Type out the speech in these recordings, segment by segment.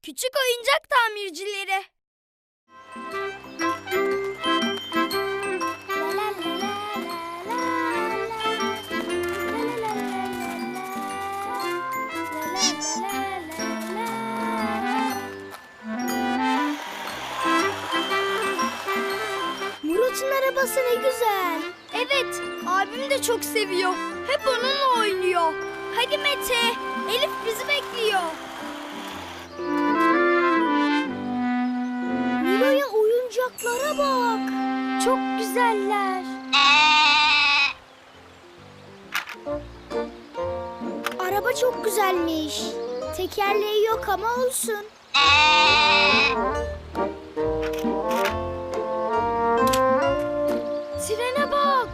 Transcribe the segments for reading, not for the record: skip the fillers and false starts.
Küçük oyuncak tamircileri. Murat'ın arabası ne güzel. Evet, abim de çok seviyor. Hep onunla oynuyor. Hadi Mete, Elif bizi bekliyor. Nilo'ya oyuncaklara bak. Çok güzeller. Araba çok güzelmiş. Tekerleği yok ama olsun. Trene bak.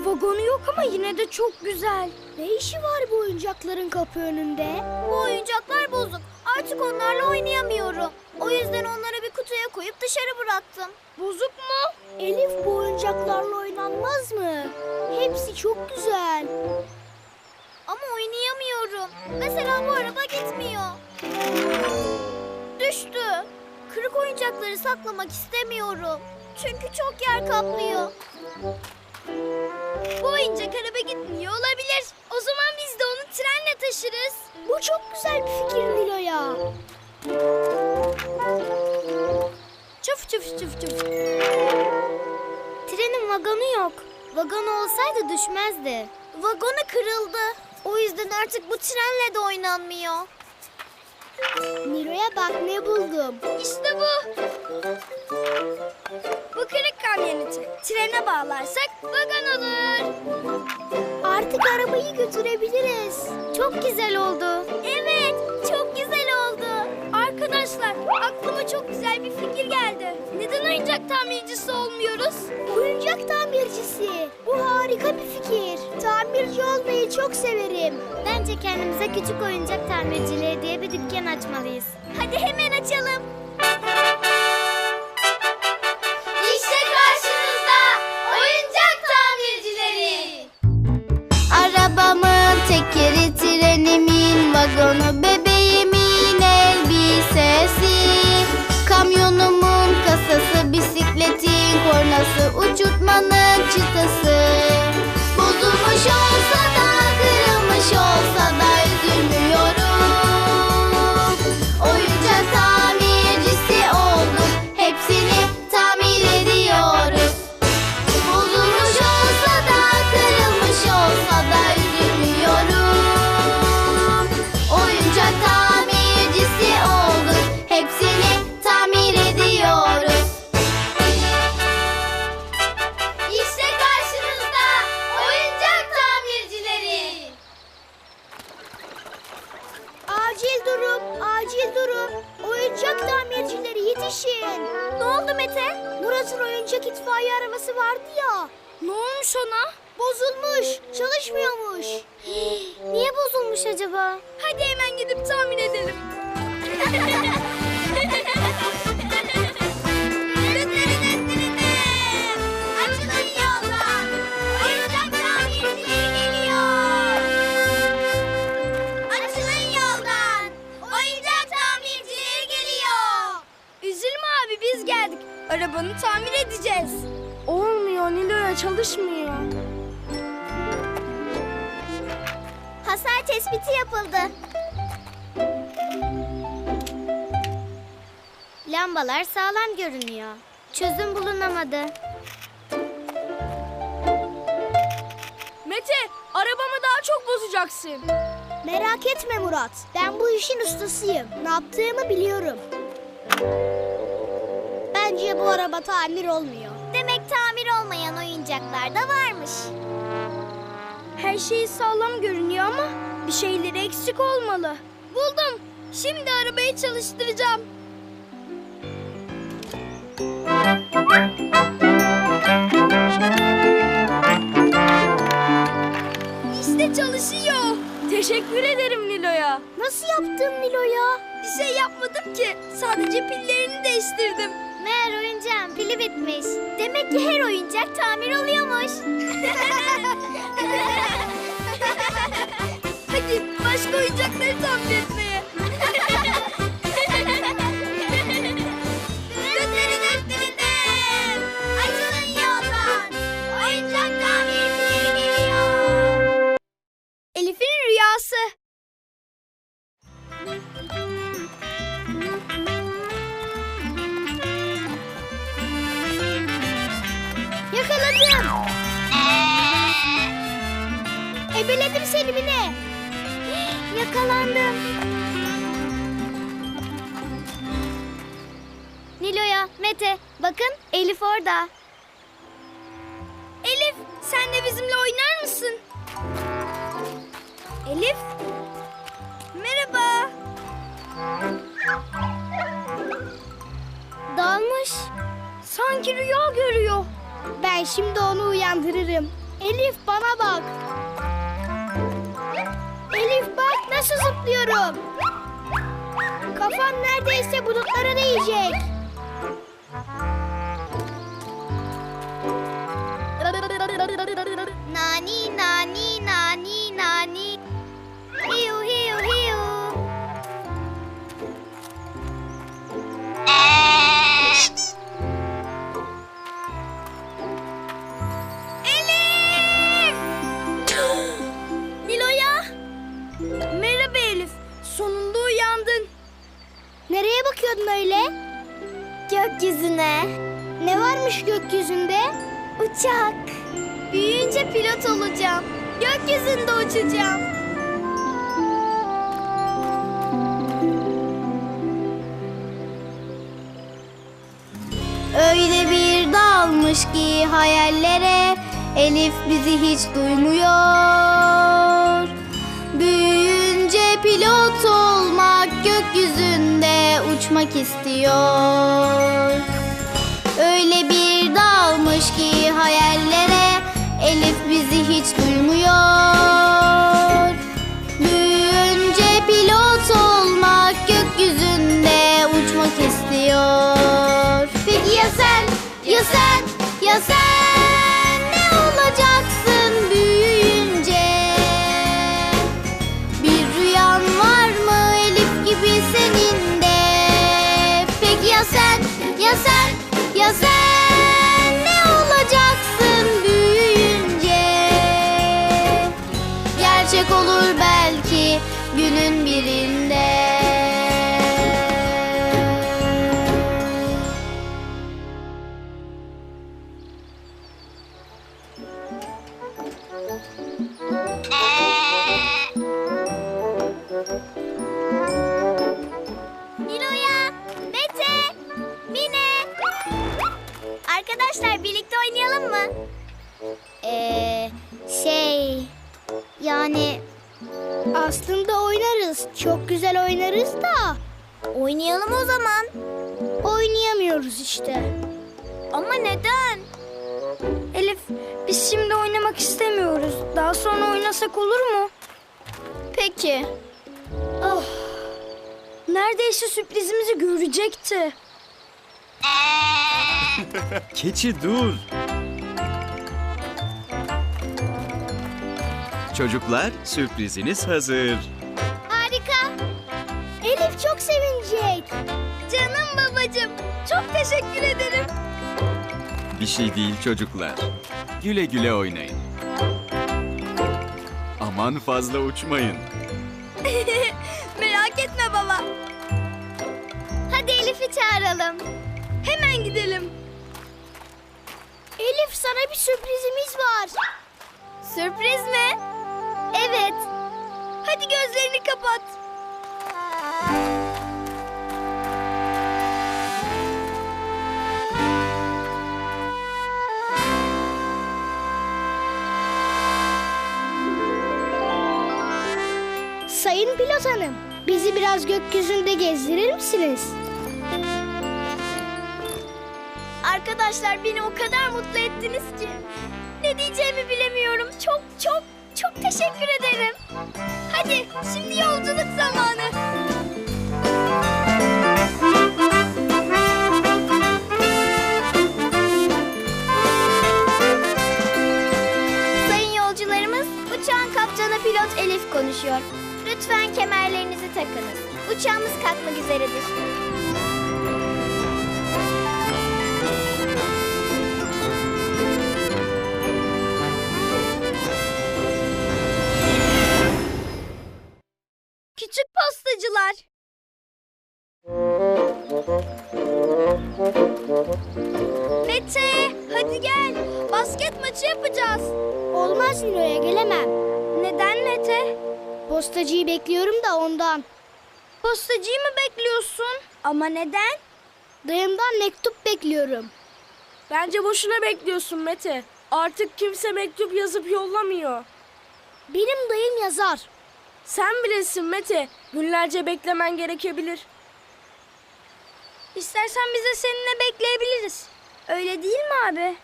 Vagonu yok ama yine de çok güzel. Ne işi var bu oyuncakların kapı önünde? Bu oyuncaklar bozuk. Artık onlarla oynayamıyorum. O yüzden onları bir kutuya koyup dışarı bıraktım. Bozuk mu? Elif, bu oyuncaklarla oynanmaz mı? Hepsi çok güzel. Ama oynayamıyorum. Mesela bu araba gitmiyor. Düştü. Kırık oyuncakları saklamak istemiyorum. Çünkü çok yer kaplıyor. Bu oyuncak araba gitmiyor olabilir. O zaman biz de onu trenle taşırız. Bu çok güzel bir fikir Nilo'ya. Çuf çuf çuf çuf. Trenin vagonu yok. Vagonu olsaydı düşmezdi. Vagonu kırıldı. O yüzden artık bu trenle de oynanmıyor. Nilo'ya bak, ne buldum. İşte bu. Bu kırık kamyoneti. Trene bağlarsak vagon olur. Artık arabayı götürebiliriz. Çok güzel oldu. Evet, çok güzel oldu. Arkadaşlar, aklıma çok güzel bir fikir geldi. Neden oyuncak tamircisi olmuyoruz? Oyuncak tamircisi. Bu harika bir fikir. Tamirci olmayı çok severim. Bence kendimize küçük oyuncak tamircileri diye bir dükkan açmalıyız. Hadi hemen açalım. İşte karşınızda oyuncak tamircileri. Arabamın tekeri, trenimin vagonu, bebeğimin elbisesi, kamyonumun kasası, bisikletin kornası, uçurtmanın çıtası. Bozulmuş olsa da, kırılmış olsa da üzülmüyorum. Oyuncak tamircisi olduk, hepsini tamir ediyoruz. Bozulmuş olsa da, kırılmış olsa da üzülmüyorum. Oyuncak tamircisi olduk, hepsini tamir ediyoruz. İşte karşınızda oyuncak tamircileri. Acil durum, acil durum. Oyuncak tamircileri yetişin. Ne oldu Mete? Murat'ın oyuncak itfaiye arabası vardı ya. Ne olmuş ona? Bozulmuş, çalışmıyormuş. Niye bozulmuş acaba? Hadi hemen gidip tamir edelim. Açılın yoldan. Oyuncak tamircileri geliyor. Açılın yoldan. Oyuncak tamircileri geliyor. Üzülme abi, biz geldik. Arabanı tamir edeceğiz. Olmuyor Nilo'ya, çalışmıyor. Hasar tespiti yapıldı. Lambalar sağlam görünüyor. Çözüm bulunamadı. Mete, arabamı daha çok bozacaksın. Merak etme Murat. Ben bu işin ustasıyım. Ne yaptığımı biliyorum. Bence bu araba tamir olmuyor. Demek tamir olmayan oyuncaklar da varmış. Her şey sağlam görünüyor ama bir şeyleri eksik olmalı. Buldum. Şimdi arabayı çalıştıracağım. İşte çalışıyor. Teşekkür ederim Nilo'ya. Nasıl yaptın Nilo'ya? Bir şey yapmadım ki. Sadece pillerini değiştirdim. Meğer oyuncağın pili bitmiş. Demek ki her oyuncak tamir oluyormuş. Hadi başka oyuncakları tamir etmeye. Ebeledim seni Mine. Yakalandım. Nilo'ya, Mete, bakın Elif orada. Elif, sen de bizimle oynar mısın? Elif? Merhaba. Dalmış. Sanki rüya görüyor. Ben şimdi onu uyandırırım. Elif bana bak. Elif bak nasıl zıplıyorum. Kafam neredeyse bulutlara değecek. Nani nani nani nani. Hiu hiu hiu. Elif! Nilo'ya. Merhaba Elif. Sonunda uyandın. Nereye bakıyordun öyle? Gökyüzüne. Ne varmış gökyüzünde? Uçak. Büyüyünce pilot olacağım. Gökyüzünde uçacağım. Öyle bir dalmış ki hayallere, Elif bizi hiç duymuyor. Büyüyünce pilot olmak, gökyüzünde uçmak istiyor. Öyle bir dalmış ki hayallere, Elif bizi hiç duymuyor. Büyüyünce pilot olmak, gökyüzünde uçmak istiyor. Peki ya sen, ya sen, ya sen ne olacaksın büyüyünce? Bir rüyan var mı Elif gibi senin de? Peki ya sen, ya sen, ya sen ne olacaksın büyüyünce? Gerçek olur belki günün birinde. Nilo'ya, Mete, Mine. Arkadaşlar birlikte oynayalım mı? Yani aslında oynarız. Çok güzel oynarız da Oynayalım o zaman. oynayamıyoruz işte. Ama neden? Elif, biz şimdi oynamak istemiyoruz. Daha sonra oynasak olur mu? Peki. Oh, neredeyse sürprizimizi görecekti. Keçi dur. Çocuklar, sürpriziniz hazır. Harika. Elif çok sevinecek. Canım babacığım, çok teşekkür ederim. Bir şey değil çocuklar. Güle güle oynayın. Aman fazla uçmayın. Merak etme baba. Hadi Elif'i çağıralım. Hemen gidelim. Elif sana bir sürprizimiz var. Sürpriz mi? Evet. Hadi gözlerini kapat. Sayın pilot hanım, bizi biraz gökyüzünde gezdirir misiniz? Arkadaşlar beni o kadar mutlu ettiniz ki. Ne diyeceğimi bilemiyorum. Çok çok çok teşekkür ederim. Hadi şimdi yolculuk zamanı. Sayın yolcularımız, uçağın kaptanı pilot Elif konuşuyor. Lütfen kemerlerinizi takınız. Uçağımız kalkmak üzeredir. Küçük pastacılar. Mete, hadi gel. Basket maçı yapacağız. Olmaz Nilo'ya gelemem. Neden Mete? Postacıyı bekliyorum da ondan. Postacıyı mı bekliyorsun? Ama neden? Dayımdan mektup bekliyorum. Bence boşuna bekliyorsun Mete. Artık kimse mektup yazıp yollamıyor. Benim dayım yazar. Sen bilirsin Mete. Günlerce beklemen gerekebilir. İstersen biz de seninle bekleyebiliriz. Öyle değil mi abi?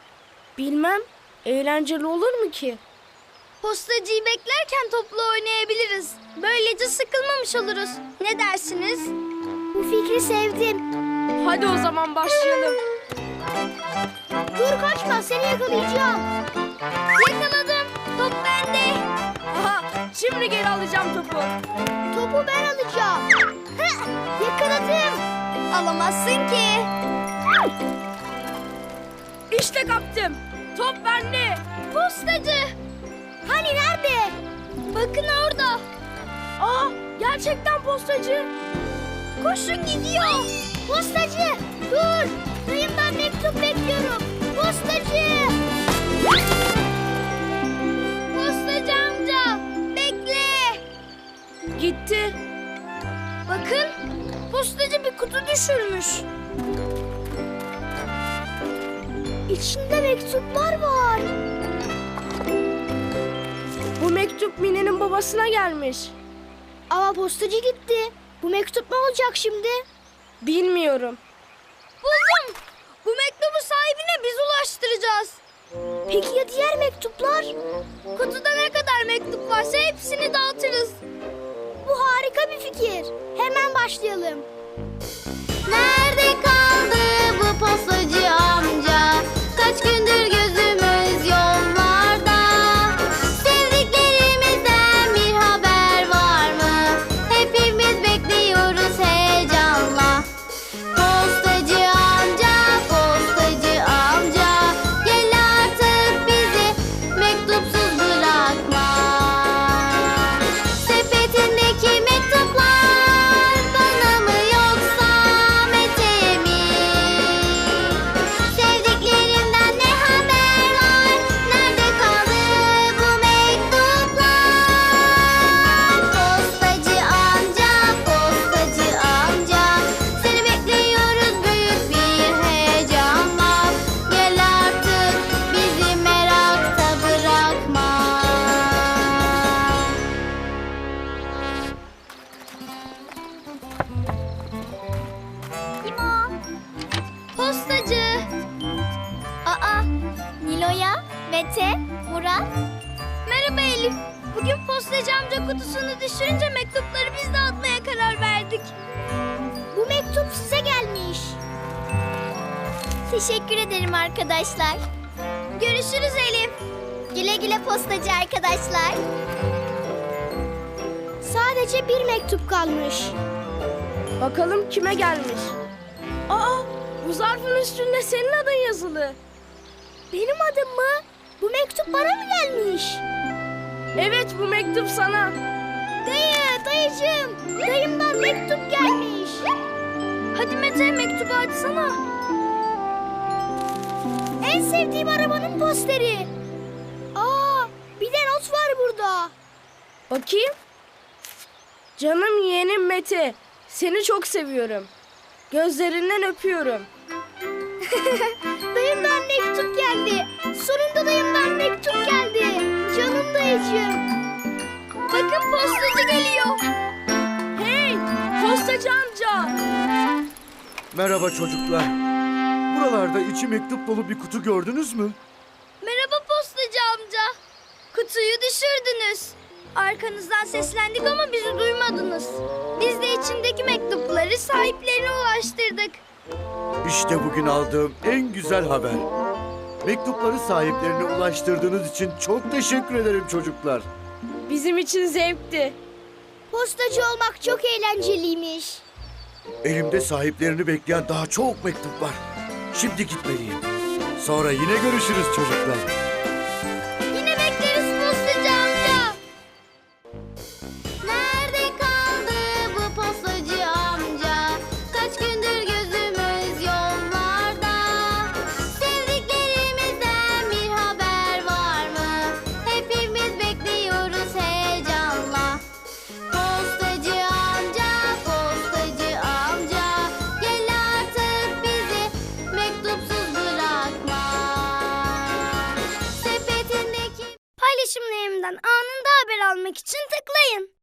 Bilmem. Eğlenceli olur mu ki? Postacıyı beklerken toplu oynayabiliriz. Böylece sıkılmamış oluruz. Ne dersiniz? Bu fikri sevdim. Hadi o zaman başlayalım. Dur kaçma, seni yakalayacağım. Yakaladım. Top bende. Aha, şimdi geri alacağım topu. Topu ben alacağım. Yakaladım. Alamazsın ki. İşte kaptım. Top bende. Postacı. Hani nerede? Bakın orada. Aa, gerçekten postacı. Koşun gidiyor. Postacı, dur. Dayımdan mektup bekliyorum. Postacı. Postacı amca. Bekle. Gitti. Bakın. Postacı bir kutu düşürmüş. İçinde mektuplar var. Bu mektup Mine'nin babasına gelmiş. Ama postacı gitti. Bu mektup ne olacak şimdi? Bilmiyorum. Buldum. Bu mektubu sahibine biz ulaştıracağız. Peki ya diğer mektuplar? Kutuda ne kadar mektup varsa hepsini dağıtırız. Bu harika bir fikir. Hemen başlayalım. Nerede kaldı bu postacı amca? Kaç gündür gözümüz yollarda. Sevdiklerimizden bir haber var mı? Hepimiz bekliyoruz heyecanla. Postacı amca, gel artık bizi mektupsuz bırakma. Sepetindeki mektuplar bana mı yoksa Mete'ye mi? Sevdiklerimden ne haber var? Nerede kaldı bu mektuplar? Postacı amca, seni bekliyoruz büyük bir heyecanla. Gel artık bizi merakta bırakma. Kim o? Postacı. Aa, Nilo'ya, Mete, Murat. Merhaba Elif. Bugün postacı amca kutusunu düşürünce mektupları biz dağıtmaya karar verdik. Bu mektup size gelmiş. Teşekkür ederim arkadaşlar. Görüşürüz Elif. Güle güle postacı arkadaşlar. Sadece bir mektup kalmış. Bakalım kime gelmiş. Aa, bu zarfın üstünde senin adın yazılı. Benim adım mı? Bu mektup bana mı gelmiş? Evet, bu mektup sana. Dayıcığım. Dayımdan mektup gelmiş. Hadi Mete mektubu açsana. En sevdiğim arabanın posteri. Aa, bir de not var burada. Bakayım. Canım yeğenim Mete, seni çok seviyorum. Gözlerinden öpüyorum. Dayımdan mektup geldi. Sonunda dayımdan mektup geldi. Canım dayıcığım. Bakın postacı geliyor. Hey, postacı amca. Merhaba çocuklar. Buralarda içi mektup dolu bir kutu gördünüz mü? Merhaba postacı amca. Kutuyu düşürdünüz. Arkanızdan seslendik ama bizi duymadınız. Biz de içindeki mektupları sahiplerine ulaştırdık. İşte bugün aldığım en güzel haber. Mektupları sahiplerine ulaştırdığınız için çok teşekkür ederim çocuklar. Bizim için zevkti. Postacı olmak çok eğlenceliymiş. Elimde sahiplerini bekleyen daha çok mektup var. Şimdi gitmeliyim. Sonra yine görüşürüz çocuklar. Yine bekleriz postacı amca. Nerede kaldı bu postacı amca? Kaç gündür gözümüz yollarda. Sevdiklerimizden bir haber var mı? Hepimiz bekliyoruz paylaşımlarımdan anında haber almak için tıklayın.